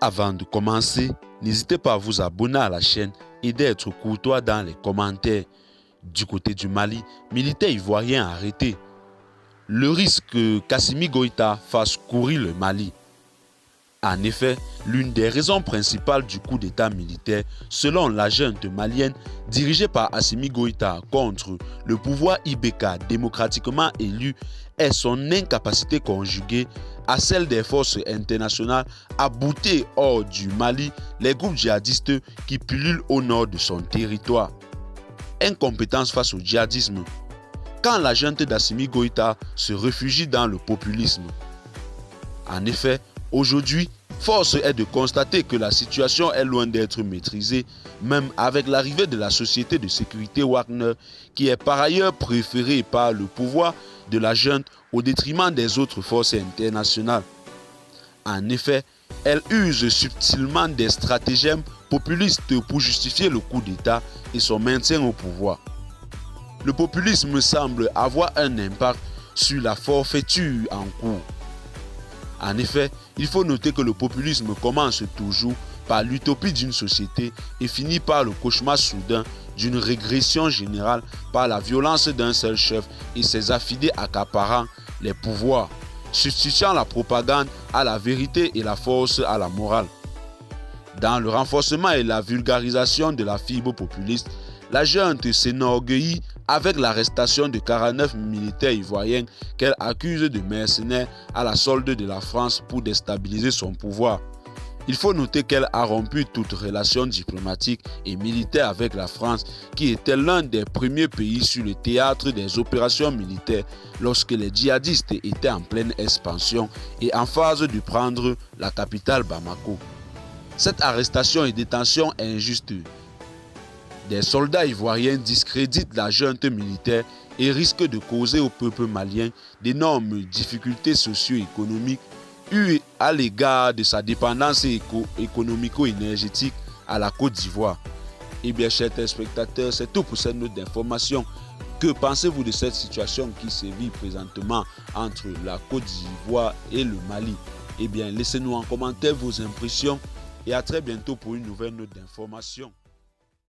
Avant de commencer, n'hésitez pas à vous abonner à la chaîne et d'être courtois dans les commentaires. Du côté du Mali, militaire ivoirien arrêté. Le risque que Assimi Goïta fasse courir le Mali. En effet, l'une des raisons principales du coup d'état militaire, selon la junte malienne dirigée par Assimi Goïta contre le pouvoir Ibeka démocratiquement élu, est son incapacité conjuguée à celle des forces internationales à bouter hors du Mali les groupes djihadistes qui pullulent au nord de son territoire. Incompétence face au djihadisme. Quand la junte d'Assimi Goïta se réfugie dans le populisme. En effet, aujourd'hui, force est de constater que la situation est loin d'être maîtrisée, même avec l'arrivée de la société de sécurité Wagner, qui est par ailleurs préférée par le pouvoir de la junte au détriment des autres forces internationales. En effet, elle use subtilement des stratagèmes populistes pour justifier le coup d'État et son maintien au pouvoir. Le populisme semble avoir un impact sur la forfaiture en cours. En effet, il faut noter que le populisme commence toujours par l'utopie d'une société et finit par le cauchemar soudain d'une régression générale par la violence d'un seul chef et ses affidés accaparant les pouvoirs, substituant la propagande à la vérité et la force à la morale. Dans le renforcement et la vulgarisation de la fibre populiste, la junte s'enorgueillit avec l'arrestation de 49 militaires ivoiriens qu'elle accuse de mercenaires à la solde de la France pour déstabiliser son pouvoir. Il faut noter qu'elle a rompu toute relation diplomatique et militaire avec la France, qui était l'un des premiers pays sur le théâtre des opérations militaires lorsque les djihadistes étaient en pleine expansion et en phase de prendre la capitale Bamako. Cette arrestation et détention injuste des soldats ivoiriens discréditent la junte militaire et risquent de causer au peuple malien d'énormes difficultés socio-économiques eu à l'égard de sa dépendance économico-énergétique à la Côte d'Ivoire. Eh bien, chers téléspectateurs, c'est tout pour cette note d'information. Que pensez-vous de cette situation qui sévit présentement entre la Côte d'Ivoire et le Mali? Eh bien, laissez-nous en commentaire vos impressions et à très bientôt pour une nouvelle note d'information.